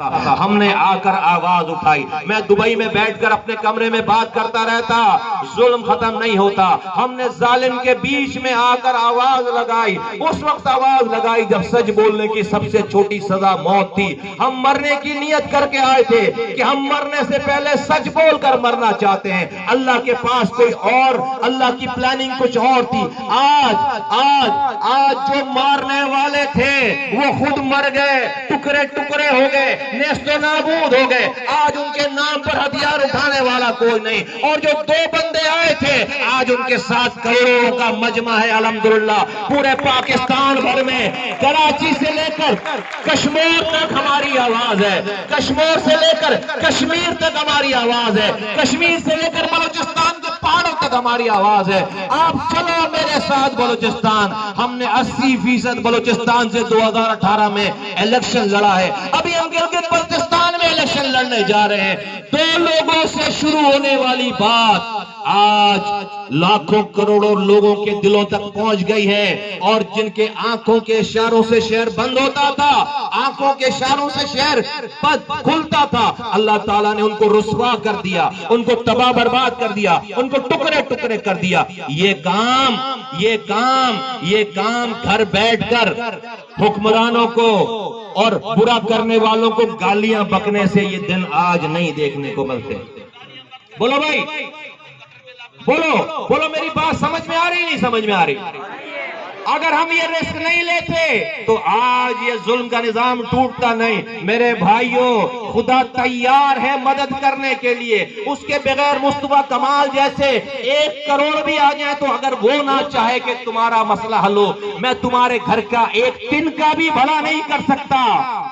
था। हमने आकर आवाज उठाई। मैं दुबई में बैठकर अपने कमरे में बात करता रहता, जुल्म खत्म नहीं होता। हमने जालिम के बीच में आकर आवाज लगाई। उस वक्त आवाज लगाई जब सच बोलने की सबसे छोटी सजा मौत थी। हम मरने की नियत करके आए थे कि हम मरने से पहले सच बोलकर मरना चाहते हैं। अल्लाह के पास कोई और, अल्लाह की प्लानिंग कुछ और थी। आज जो मारने वाले थे वो खुद मर गए, टुकड़े टुकड़े हो गए, नेस्तो नाबूद हो गए। आज उनके नाम पर हथियार उठाने वाला कोई नहीं। और जो दो बंदे आए थे आज उनके साथ करोड़ों का मजमा है। अल्हम्दुलिल्लाह पूरे पाकिस्तान भर में कराची से लेकर कश्मीर तक हमारी आवाज है, कश्मीर से लेकर कश्मीर तक हमारी आवाज है, कश्मीर से लेकर बलूचिस्तान के पहाड़ों तक हमारी आवाज है। आप चलो मेरे साथ बलूचिस्तान। हमने 80% बलूचिस्तान से 2018 में इलेक्शन लड़ा है। अभी हम गिलगित बल्तिस्तान में इलेक्शन लड़ने जा रहे हैं। 2 लोगों से शुरू होने वाली बात आज लाखों करोड़ों लोगों के दिलों तक पहुंच गई है। और जिनके आंखों के इशारों से शहर बंद होता था, आंखों के इशारों से शहर खुलता था, अल्लाह ताला ने उनको रुस्वा कर दिया, उनको तबाह बर्बाद कर दिया, उनको टुकड़े टुकड़े कर दिया। ये काम घर बैठकर हुक्मरानों को और बुरा करने वालों को गालियां बकने से ये दिन आज नहीं देखने को मिलते। बोलो भाई, बोलो मेरी बात समझ में आ रही, नहीं समझ में आ रही? अगर हम ये रिस्क नहीं लेते तो आज ये जुल्म का निजाम टूटता नहीं। मेरे भाइयों, खुदा तैयार है मदद करने के लिए। उसके बगैर मुस्तफा कमाल जैसे 1 करोड़ भी आ जाए तो अगर वो ना चाहे कि तुम्हारा मसला हल हो, मैं तुम्हारे घर का एक टिन का भी भला नहीं कर सकता,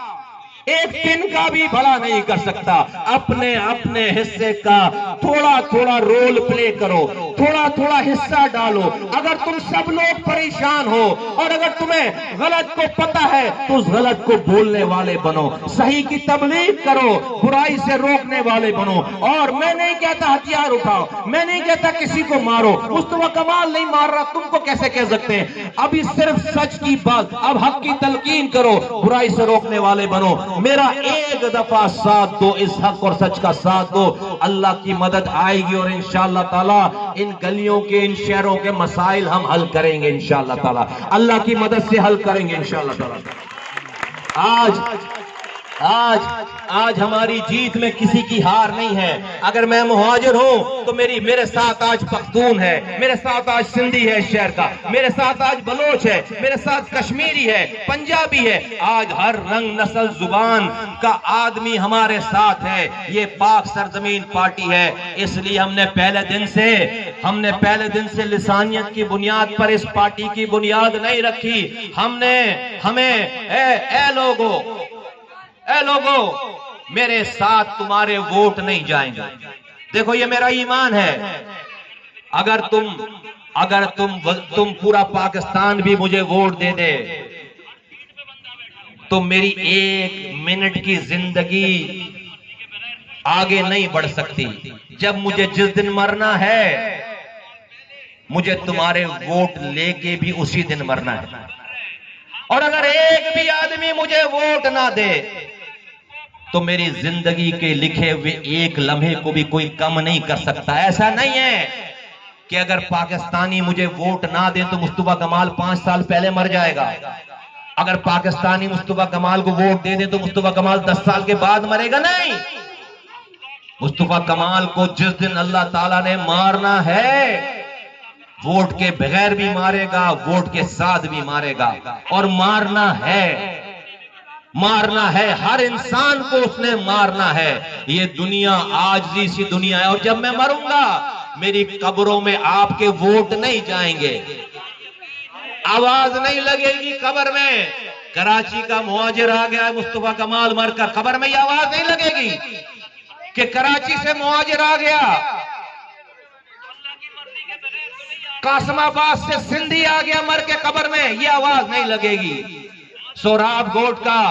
एक टिन का भी भला नहीं कर सकता। अपने अपने हिस्से का थोड़ा थोड़ा रोल प्ले करो, थोड़ा थोड़ा हिस्सा डालो। अगर तुम सब लोग परेशान हो और अगर तुम्हें गलत को पता है तो उस गलत को बोलने वाले बनो, सही की तबलीग करो, बुराई से रोकने वाले बनो। और मैं नहीं कहता हथियार उठाओ, मैं नहीं कहता किसी को मारो। मुस्तफा कमाल नहीं मार रहा, तुमको कैसे कह सकते हैं? अभी सिर्फ सच की बात, अब हक की तलकीन करो, बुराई से रोकने वाले बनो। मेरा एक दफा साथ दो, इस हक और सच का साथ दो, अल्लाह की मदद आएगी और इंशाअल्लाह ताला इन गलियों के, इन शहरों के मसाइल हम हल करेंगे इंशाअल्लाह ताला, अल्लाह की मदद से हल करेंगे इंशाअल्लाह ताला। आज हमारी जीत में किसी की हार नहीं है। अगर मैं मुहाजिर हूं तो मेरे साथ आज पख्तून है, मेरे साथ आज सिंधी है शहर का, मेरे साथ आज बलोच है, मेरे साथ कश्मीरी है, पंजाबी है। आज हर रंग, नस्ल, जुबान का आदमी हमारे साथ है। ये पाक सरजमीन पार्टी है। इसलिए हमने पहले दिन से लिसानियत की बुनियाद पर इस पार्टी की बुनियाद नहीं रखी। ए लोगों, मेरे साथ तुम्हारे वोट नहीं जाएंगे। देखो ये मेरा ईमान है। अगर तुम पूरा पाकिस्तान भी मुझे वोट दे दे तो मेरी 1 मिनट की जिंदगी आगे नहीं बढ़ सकती। जब मुझे जिस दिन मरना है, मुझे तुम्हारे वोट लेके भी उसी दिन मरना है। और अगर एक भी आदमी मुझे वोट ना दे तो मेरी जिंदगी के लिखे हुए 1 लम्हे को भी कोई कम नहीं कर सकता। ऐसा नहीं है कि अगर पाकिस्तानी मुझे वोट ना दे तो मुस्तफा कमाल 5 साल पहले मर जाएगा। अगर पाकिस्तानी मुस्तफा कमाल को वोट दे दे तो मुस्तफा कमाल 10 साल के बाद मरेगा। नहीं, मुस्तफा कमाल को जिस दिन अल्लाह ताला ने मारना है, वोट के बगैर भी मारेगा, वोट के साथ भी मारेगा। और मारना है, हर इंसान को उसने मारना है। ये दुनिया आजिज़ी सी दुनिया है। और जब मैं मरूंगा मेरी कब्रों में आपके वोट नहीं जाएंगे, आवाज नहीं लगेगी कब्र में। कराची का मुहाजिर आ गया, मुस्तफा कमाल मरकर, कब्र में ये आवाज नहीं लगेगी कि कराची से मुहाजिर आ गया, कासमाबाद से सिंधी आ गया मर के कब्र में, ये आवाज नहीं लगेगी। सोराब गोट का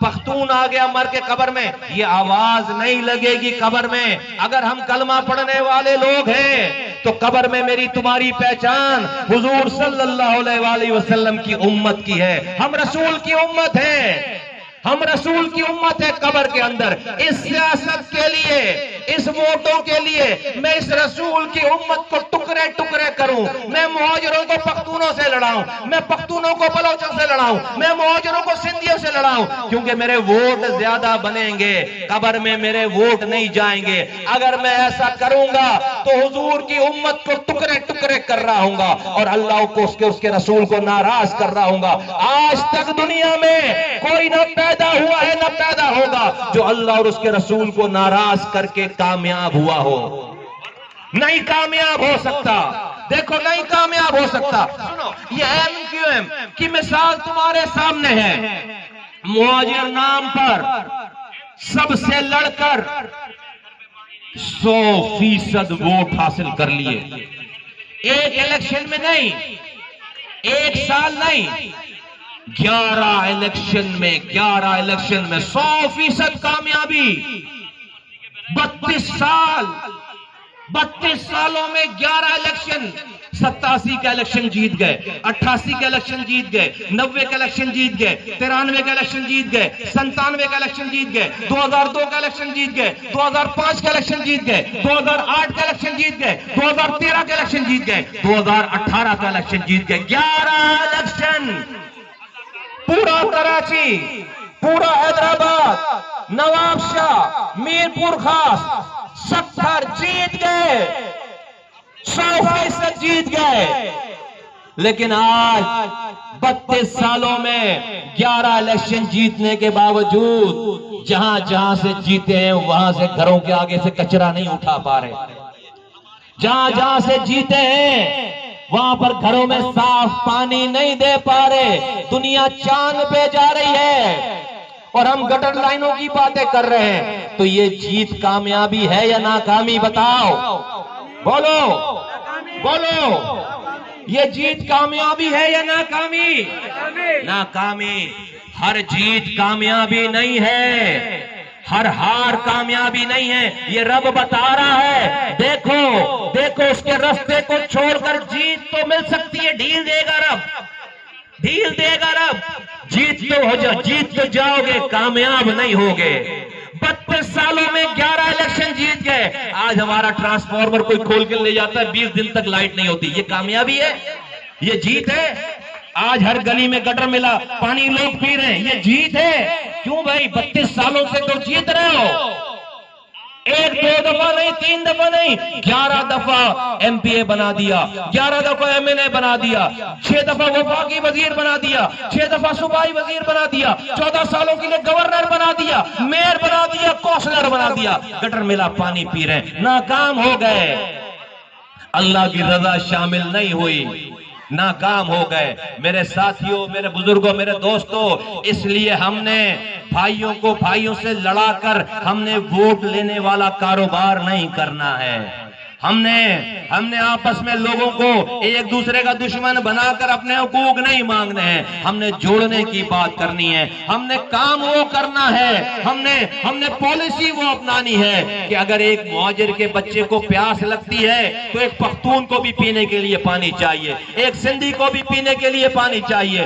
पख्तून आ गया मर के कब्र में, ये आवाज नहीं लगेगी कब्र में। अगर हम कलमा पढ़ने वाले लोग हैं तो कब्र में मेरी तुम्हारी पहचान हुजूर सल्लल्लाहु अलैहि वसल्लम की उम्मत की है। हम रसूल की उम्मत हैं। हम रसूल की उम्मत है कब्र के अंदर। इस सियासत के लिए, इस वोटों के लिए मैं इस रसूल की उम्मत को टुकड़े टुकड़े करूं। मैं मुहाजिरों को पख्तूनों से लड़ाऊं, मैं पख्तूनों को बलोचों से लड़ाऊं, मैं मुहाजिरों को सिंधियों से लड़ाऊं, क्योंकि मेरे वोट ज्यादा बनेंगे, कब्र में मेरे वोट नहीं जाएंगे। अगर मैं ऐसा करूंगा तो हुजूर की उम्मत को टुकड़े टुकड़े कर रहा हूंगा और अल्लाह को उसके रसूल को नाराज कर रहा हूंगा। आज तक दुनिया में कोई न पैदा हुआ है न पैदा होगा जो अल्लाह और उसके रसूल को नाराज करके कामयाब हुआ हो। नहीं कामयाब हो सकता, देखो नहीं कामयाब हो सकता। सुनो, ये एमक्यूएम की मिसाल तुम्हारे सामने है। मुहाजिर नाम पर सबसे लड़कर 100% वोट हासिल कर लिए। एक इलेक्शन में नहीं, एक साल नहीं, 11 इलेक्शन में 100% कामयाबी। 32 सालों में 11 इलेक्शन। 87 का इलेक्शन जीत गए, 88 का इलेक्शन जीत गए, 90 का इलेक्शन जीत गए, 93 का इलेक्शन जीत गए, 97 का इलेक्शन जीत गए, 2002 का इलेक्शन जीत गए, 2005 का इलेक्शन जीत गए, 2008 का इलेक्शन जीत गए, 2013 का इलेक्शन जीत गए, 2018 का इलेक्शन जीत गए। 11 इलेक्शन। पूरा कराची, पूरा हैदराबाद, नवाबशाह, मीरपुर खास, 70 जीत गए, 100% जीत गए। लेकिन आज 32 सालों में 11 इलेक्शन जीतने के बावजूद जहां जहां से जीते हैं वहां से घरों के आगे से कचरा नहीं उठा पा रहे। जहां जहां से जीते हैं वहां पर घरों में साफ पानी नहीं दे पा रहे। दुनिया चांद पे जा रही है और हम गटर लाइनों की बातें कर रहे हैं। तो ये जीत कामयाबी है या नाकामी? बताओ, बोलो बोलो, ये जीत कामयाबी है या नाकामी? नाकामी। हर जीत कामयाबी नहीं है, हर हार कामयाबी नहीं है। ये रब बता रहा है, देखो देखो उसके रास्ते को छोड़कर जीत तो मिल सकती है। ढील देगा रब, ढील देगा रब। जीत तो हो जाओ, जीत तो जाओगे, कामयाब नहीं होगे। 32 सालों में 11 इलेक्शन जीत गए। आज हमारा ट्रांसफार्मर कोई खोल के ले जाता है, 20 दिन तक लाइट नहीं होती। ये कामयाबी है? ये जीत है? आज हर गली में गटर मिला, पानी लोग पी रहे हैं, ये जीत है? क्यों भाई? 32 सालों से तो जीत रहे हो। 1 2 दफा नहीं, 3 दफा नहीं, 11 दफा एमपीए बना दिया, 11 दफा एमएनए बना दिया, 6 दफा वफाकी वजीर बना दिया, 6 दफा सूबाई वजीर बना दिया, 14 सालों के लिए गवर्नर बना दिया, मेयर बना दिया, कौंसलर बना दिया। गटर मिला, पानी पी रहे, नाकाम हो गए। अल्लाह की रजा शामिल नहीं हुई, नाकाम हो गए। मेरे साथियों, मेरे बुजुर्गों, मेरे दोस्तों, इसलिए हमने भाइयों को भाइयों से लड़ाकर हमने वोट लेने वाला कारोबार नहीं करना है। हमने आपस में लोगों को एक दूसरे का दुश्मन बनाकर अपने हुकूक नहीं मांगने हैं। हमने जोड़ने की बात करनी है, हमने काम वो करना है, हमने पॉलिसी वो अपनानी है कि अगर एक मुहाजिर के बच्चे को प्यास लगती है तो एक पख्तून को भी पीने के लिए पानी चाहिए, एक सिंधी को भी पीने के लिए पानी चाहिए।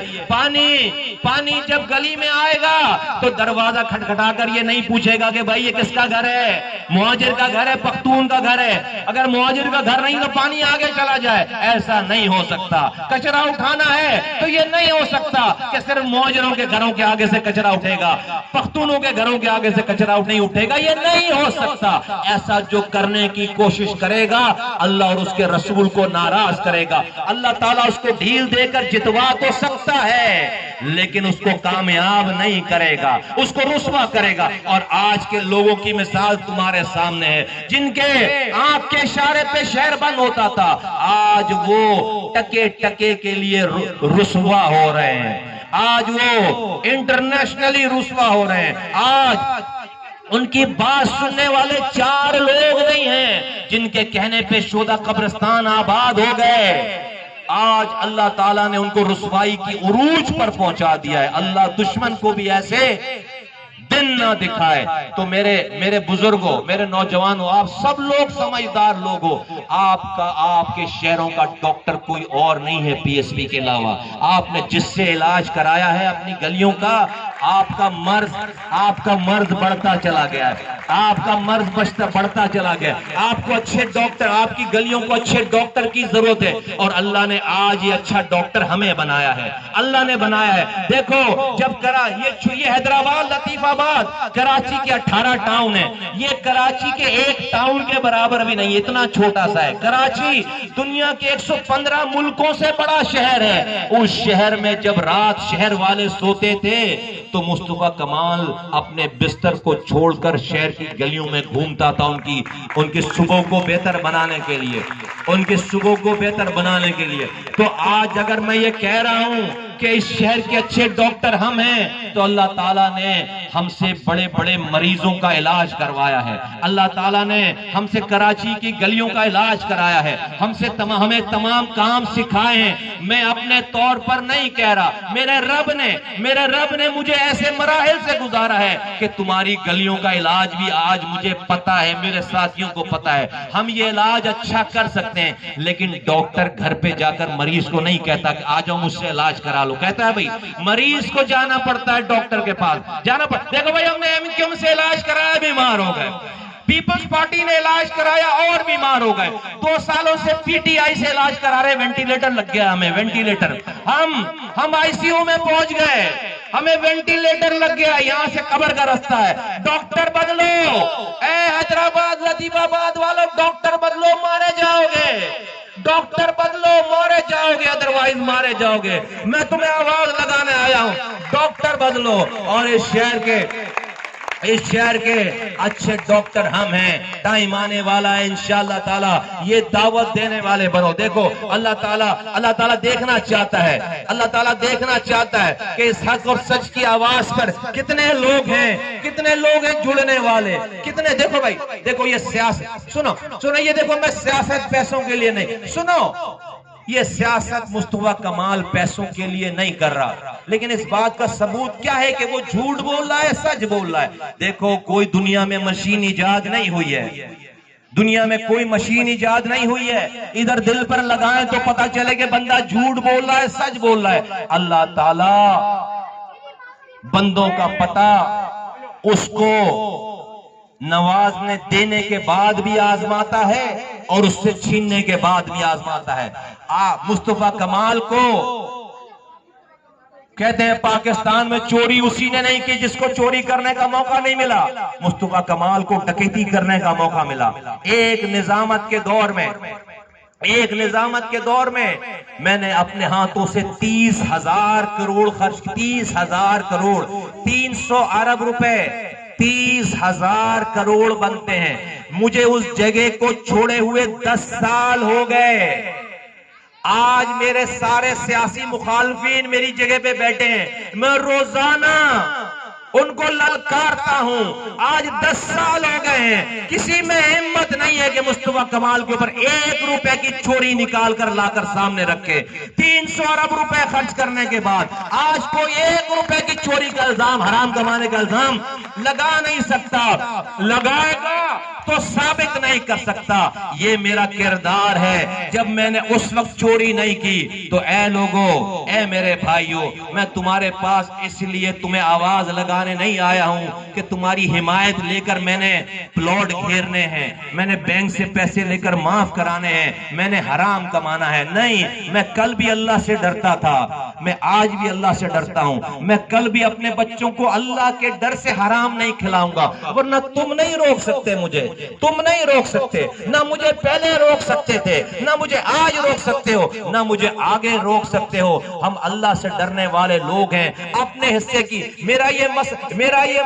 पानी जब गली में आएगा तो दरवाजा खटखटाकर ये नहीं पूछेगा कि भाई ये किसका घर है, मुहाजिर का घर है, पख्तून का घर है। अगर मुहाजिर का घर नहीं तो पानी आगे चला जाए, ऐसा नहीं हो सकता। कचरा उठाना है तो ये नहीं हो सकता कि सिर्फ मुहाजिरों के घरों के आगे से कचरा उठेगा, पख्तूनों के घरों के आगे से कचरा नहीं उठेगा, ये नहीं हो सकता। ऐसा जो करने की कोशिश करेगा अल्लाह और उसके रसूल को नाराज करेगा। अल्लाह ताला उसको ढील देकर जितवा तो सकता है लेकिन उसको कामयाब नहीं करेगा, उसको रुस्वा करेगा। और आज के लोगों की मिसाल तुम्हारे सामने है, जिनके आंख के इशारे पे शहर बंद होता था, आज वो टके टके के लिए रुस्वा हो रहे हैं, आज वो इंटरनेशनली रुस्वा हो रहे हैं। आज उनकी बात सुनने वाले 4 लोग नहीं हैं जिनके कहने पे शोदा कब्रिस्तान आबाद हो गए। आज अल्लाह ताला ने उनको रुसवाई की उरूज पर पहुंचा दिया है। अल्लाह दुश्मन को भी ऐसे दिन दिन ना दिखाए। तो मेरे बुजुर्गों, मेरे नौजवानों, आप सब लोग समझदार लोग हो, आपके शहरों का डॉक्टर कोई और नहीं है पीएसपी के अलावा। आपने जिससे इलाज कराया है अपनी गलियों का, आपका मर्ज बढ़ता चला गया है, आपका मर्ज बढ़ता चला गया। आपको अच्छे डॉक्टर, आपकी गलियों को अच्छे डॉक्टर की जरूरत है, और अल्लाह ने आज ये अच्छा डॉक्टर हमें बनाया है, अल्लाह ने बनाया है। देखो जब ये हैदराबाद, लतीफाबाद, कराची के 18 टाउन है, ये कराची के एक टाउन के बराबर भी नहीं, इतना छोटा सा है कराची। दुनिया के 115 मुल्कों से बड़ा शहर है। उस शहर में जब रात शहर वाले सोते थे तो मुस्तफा कमाल अपने बिस्तर को छोड़कर शहर की गलियों में घूमता था, उनकी सुबह को बेहतर बनाने के लिए, उनकी सुबह को बेहतर बनाने के लिए। तो आज अगर मैं ये कह रहा हूं कि इस शहर के अच्छे डॉक्टर हम हैं, तो अल्लाह ताला ने हमसे बड़े बड़े मरीजों का इलाज करवाया है, अल्लाह ताला ने हमसे कराची की गलियों का इलाज कराया है, हमें तमाम काम सिखाए हैं। मैं अपने तौर पर नहीं कह रहा, मेरे रब ने मुझे ऐसे मराहिल से गुजारा है कि तुम्हारी गलियों का इलाज भी आज मुझे पता है, मेरे साथियों को पता है। हम ये इलाज अच्छा कर सकते हैं, लेकिन डॉक्टर घर पे जाकर मरीज को नहीं कहता कि आ जाओ मुझसे इलाज करा लो, कहता है भाई मरीज को जाना पड़ता है, डॉक्टर के पास जाना पड़ता। देखो भाई, हमने एमक्यूएम से इलाज कराया, बीमार हो गए, पीपल्स पार्टी ने इलाज कराया और बीमार हो गए, 2 सालों से पीटीआई से इलाज करा रहे, वेंटिलेटर लग गया हमें, वेंटिलेटर, हम आईसीयू में पहुंच गए, हमें वेंटिलेटर लग गया, यहां से कब्र का रास्ता है। डॉक्टर बदलो, ए हैदराबाद, लतीफाबाद वालों, डॉक्टर बदलो, मारे जाओगे, डॉक्टर बदलो, मारे जाओगे, अदरवाइज मारे जाओगे। मैं तुम्हें आवाज लगाने आया हूं, डॉक्टर बदलो, और इस शहर के अच्छे डॉक्टर हम हैं। टाइम आने वाला है इंशाअल्लाह ताला, ये दावत देने वाले बनो। देखो अल्लाह ताला देखना चाहता है, अल्लाह ताला देखना चाहता है कि इस हक और सच की आवाज पर कितने लोग हैं जुड़ने वाले, कितने। देखो भाई, देखो ये सियासत, सुनो, ये देखो, मैं सियासत पैसों के लिए नहीं, सुनो, ये सियासत मुस्तफा कमाल पैसों के लिए नहीं कर रहा, लेकिन इस बात का सबूत क्या है कि वो झूठ बोल रहा है, सच बोल रहा है। देखो कोई दुनिया में मशीन इजाद नहीं हुई है, दुनिया में कोई मशीन इजाद नहीं हुई है। इधर दिल पर लगाएं तो पता चले कि बंदा झूठ बोल रहा है, सच बोल रहा है। अल्लाह ताला बंदों का पता उसको नवाजने देने के बाद भी आजमाता है और उससे छीनने के बाद भी आजमाता है। मुस्तफा कमाल को कहते हैं पाकिस्तान में चोरी उसी ने नहीं की जिसको चोरी करने का मौका नहीं मिला, मुस्तफा कमाल को डकैती करने का मौका मिला। एक निजामत के दौर में मैंने अपने हाथों से 30,000 करोड़ खर्च, 30,000 करोड़, 300 अरब रुपए, 30,000 करोड़ बनते हैं। मुझे उस जगह को छोड़े हुए 10 साल हो गए। आज मेरे सारे सियासी मुखालफिन मेरी जगह पे बैठे हैं, मैं रोजाना उनको ललकारता हूं। आज 10 साल हो गए हैं, किसी में हिम्मत नहीं है कि मुस्तफा कमाल के ऊपर 1 रुपए की चोरी निकाल कर लाकर सामने रखे। 300 अरब रुपए खर्च करने के बाद आज कोई 1 रुपए की चोरी का इल्जाम, हराम कमाने का इल्जाम लगा नहीं सकता। लगाएगा तो साबित नहीं कर सकता। ये मेरा किरदार है। जब मैंने उस वक्त चोरी नहीं की तो ऐ लोगों, ऐ मेरे भाइयों, मैं तुम्हारे पास इसलिए तुम्हें आवाज लगाने नहीं आया हूं कि तुम्हारी हिमायत लेकर मैंने प्लॉट घेरने हैं, मैंने बैंक से पैसे लेकर माफ कराने हैं, मैंने हराम कमाना है। नहीं, मैं कल भी अल्लाह से डरता था, मैं आज भी अल्लाह से डरता हूं। मैं कल भी अपने बच्चों को अल्लाह के डर से हराम नहीं खिलाऊंगा, वरना तुम नहीं रोक सकते मुझे, तुम नहीं रोक सकते, ना मुझे पहले रोक सकते थे, ना मुझे आज रोक सकते हो, ना मुझे आगे रोक सकते हो। हम अल्लाह से डरने वाले लोग हैं। अपने हिस्से की मेरा ये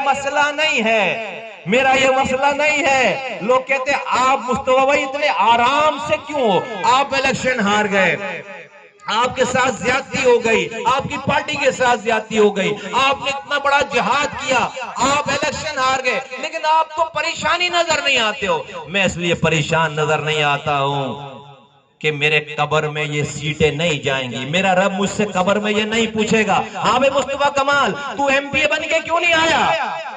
मसला नहीं है, मेरा ये मसला नहीं है। लोग कहते हैं आप मुस्तफा भाई इतने आराम से क्यों हो, आप इलेक्शन हार गए, आपके साथ ज्यादती हो गई, आपकी पार्टी के साथ ज्यादती हो गई, आपने इतना बड़ा जिहाद किया, आप इलेक्शन हार गए, लेकिन आपको परेशानी नजर नहीं आते हो। मैं इसलिए परेशान नजर नहीं आता हूं कि मेरे कब्र में ये सीटें नहीं जाएंगी। मेरा रब मुझसे कब्र में ये नहीं पूछेगा, हाँ भाई मुस्तफा कमाल तू एमपीए बन के क्यों नहीं आया,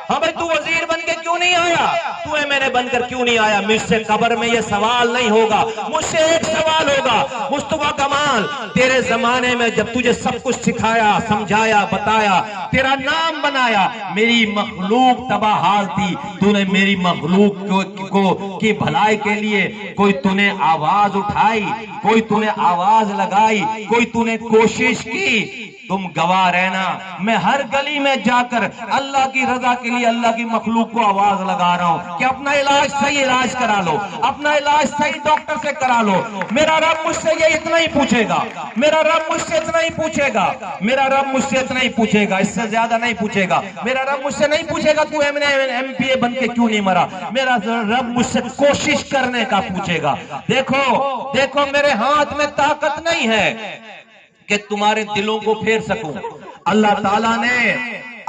हाँ भाई तू वजीर बन के क्यों नहीं आया, तू एमएनए बनकर क्यों नहीं आया। मुझसे कब्र में ये सवाल नहीं होगा, मुझसे एक सवाल होगा, मुस्तफा कमाल तेरे जमाने में जब तुझे सब कुछ सिखाया, समझाया, बताया, तेरा नाम बनाया, मेरी मखलूक तबाह हाल थी, तूने मेरी मखलूक को की भलाई के लिए कोई तूने आवाज उठाई, कोई तूने आवाज लगाई, कोई तूने कोशिश की। तुम गवाह रहना, मैं हर गली में जाकर अल्लाह की रजा के लिए अल्लाह की मखलूक को आवाज लगा रहा हूं कि अपना इलाज सही इलाज करा लो, अपना इलाज सही डॉक्टर से करा लो। मेरा रब मुझसे ये इतना ही पूछेगा, मेरा रब मुझसे इतना ही पूछेगा, मेरा रब मुझसे इतना ही पूछेगा, इससे ज्यादा नहीं पूछेगा। मेरा रब मुझसे नहीं पूछेगा तू एमपीए बन के क्यों नहीं मरा, मेरा रब मुझसे कोशिश करने का पूछेगा। देखो देखो मेरे हाथ में ताकत नहीं है कि तुम्हारे दिलों को फेर सकूं। अल्लाह ताला ने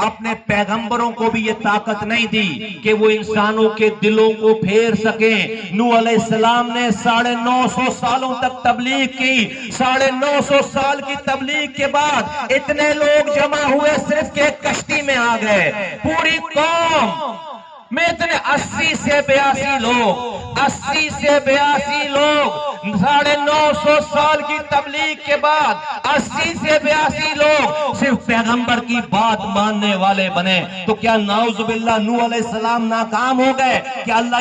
अपने पैगंबरों को भी ये ताकत नहीं दी कि वो इंसानों के दिलों को फेर सके। नूह अलैहिस्सलाम ने 950 सालों तक तबलीग की, 950 साल की तबलीग के बाद इतने लोग जमा हुए सिर्फ के कश्ती में आ गए। पूरी कौम में इतने 80 से 82 लोग, 80 से 82 लोग 950 साल की तबलीग के बाद 80 से 82 लोग सिर्फ पैगंबर की बात मानने वाले बने। तो क्या नाउजुबिल्लाह नूह अलैहिस्सलाम नाकाम हो गए? क्या अल्लाह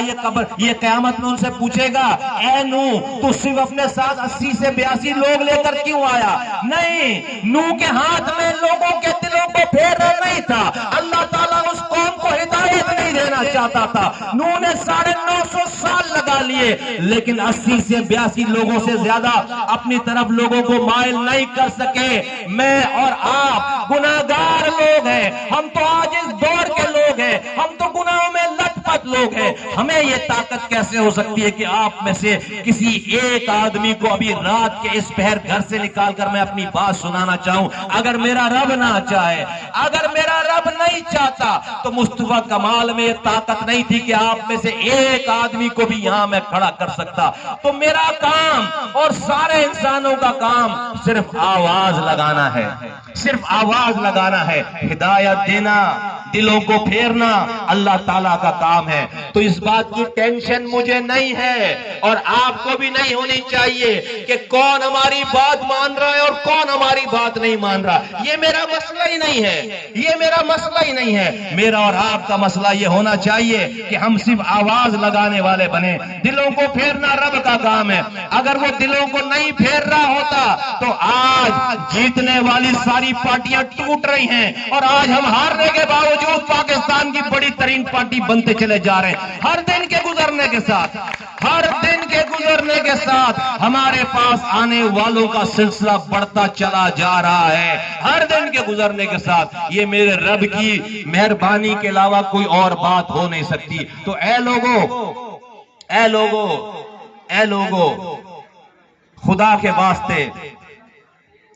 ये क़यामत में उनसे पूछेगा, ऐ नूह तू सिर्फ अपने साथ 80 से 82 लोग लेकर क्यों आया? नहीं, नूह के हाथ में लोगों के दिलों को फेरना नहीं था। अल्लाह ताला उस कौम को हिदायत नहीं देना चाहता था। नूह ने 950 साल लगा लिए, लेकिन 80 से 82 लोगों से ज्यादा अपनी तरफ लोगों को माइल नहीं कर सके। मैं और आप गुनाहगार लोग हैं, हम तो आज इस दौर के लोग हैं, हम तो गुनाहों में लथपथ लोग हैं। हमें ये ताकत कैसे हो सकती है कि आप में से किसी एक आदमी को अभी रात के इस पहर घर से निकालकर मैं अपनी बात सुनाना चाहूं? अगर मेरा रब ना चाहे, अगर मेरा रब नहीं चाहता तो मुस्तफा कमाल में ताकत नहीं थी कि आप में से एक आदमी को भी यहां मैं खड़ा कर सकता। तो मेरा काम और सारे इंसानों का काम सिर्फ आवाज लगाना है, सिर्फ आवाज लगाना है, हिदायत देना, दिलों को फेरना अल्लाह ताला का काम है। तो इस बात की टेंशन मुझे नहीं है और आपको भी नहीं होनी चाहिए कि कौन हमारी बात मान रहा है और कौन हमारी बात नहीं मान रहा। ये मेरा मसला ही नहीं है, ये मेरा मसला ही नहीं है। मेरा और आपका मसला ये होना चाहिए कि हम सिर्फ आवाज लगाने वाले बने। दिलों को फेरना रब का काम है। अगर वो दिलों को नहीं फेर रहा होता तो आज जीतने वाली सारी पार्टियां टूट रही हैं और आज हम हारने के बावजूद पाकिस्तान की बड़ी तरीन पार्टी बनते चले जा रहे हैं। हर दिन के गुजरने के साथ, हर दिन के गुजरने के साथ हमारे पास आने वालों का सिलसिला बढ़ता चला जा रहा है। हर दिन के गुजरने के साथ ये मेरे रब की मेहरबानी के अलावा कोई और बात हो नहीं सकती। तो ऐ लोगों, खुदा के वास्ते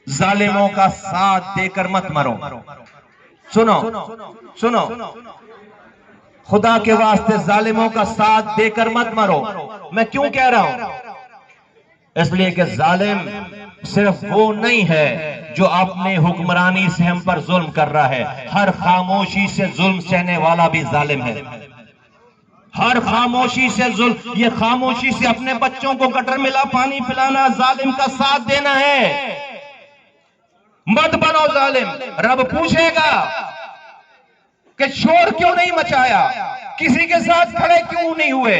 जालिमों का साथ देकर मत मरो। सुनो, खुदा के वास्ते जालिमों का साथ देकर मत मरो। मैं क्यों कह रहा हूं? इसलिए कि जालिम सिर्फ वो नहीं है जो अपने हुक्मरानी से हम पर जुल्म कर रहा है, हर खामोशी से जुल्म सहने वाला भी जालिम है। हर खामोशी से जुल्म, ये खामोशी से अपने बच्चों को गटर मिला पानी पिलाना जालिम का साथ देना है। मत बनो जालिम। रब पूछेगा कि शोर क्यों नहीं मचाया, किसी के साथ खड़े क्यों नहीं हुए,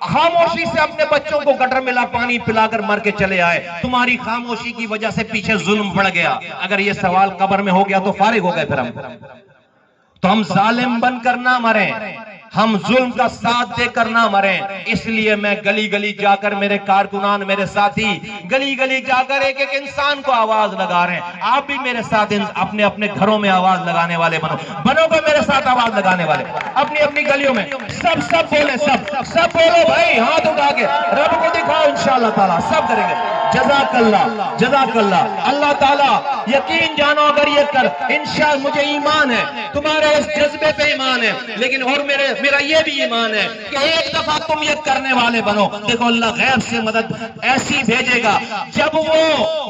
खामोशी से अपने बच्चों को गटर मिला पानी पिलाकर मर के चले आए। तुम्हारी खामोशी की वजह से पीछे जुल्म बढ़ गया। अगर ये सवाल कब्र में हो गया तो फारिग हो गए फिर हम जालिम बनकर ना मरें, हम जुल्म का साथ देकर ना मरें। इसलिए मैं गली गली जाकर, मेरे कारकुनान, मेरे साथी गली गली जाकर एक एक इंसान को आवाज लगा रहे हैं। आप भी मेरे साथ अपने अपने घरों में आवाज लगाने वाले बनोगे मेरे साथ आवाज लगाने वाले अपनी अपनी गलियों में। सब बोले, सब बोलो भाई, हाथ उठा के रब को दिखाओ। इंशाअल्लाह ताला सब करेंगे। जज़ाकल्लाह। अल्लाह ताला यकीन जानो, अगर ये कर इंशाअल्लाह, मुझे ईमान है तुम्हारे इस जज्बे पे ईमान है, लेकिन और मेरा ये भी ईमान है कि एक दफा तुम ये करने वाले बनो, देखो अल्लाह गैब से मदद ऐसी भेजेगा, जब वो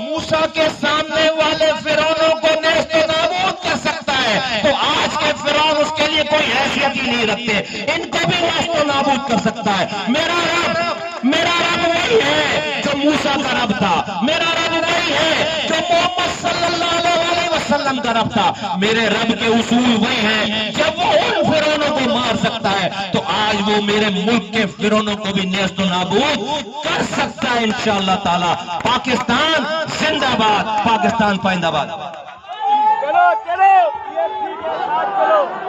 मूसा के सामने वाले फिरौनों को नेस्त नाबूद कर सकता है, तो आज के फिरौन उसके लिए कोई हैसियत ही नहीं रखते, इनको भी नेस्त नाबूद कर सकता है। मेरा रब वही है जो मूसा का रब था, मेरा रब वही है जो मोहम्मद सल्लल्लाहु अलैहि वसल्लम का रब था। मेरे रब के उसूल वही हैं, जब वो उन फिरौनों को मार सकता है, तो आज वो मेरे मुल्क के फिरौनों को भी नेस्त नाबूद कर सकता है इंशाअल्लाह ताला। पाकिस्तान जिंदाबाद, पाकिस्तान पाइंदाबाद। चलो चलो, ये ठीक है, साथ चलो।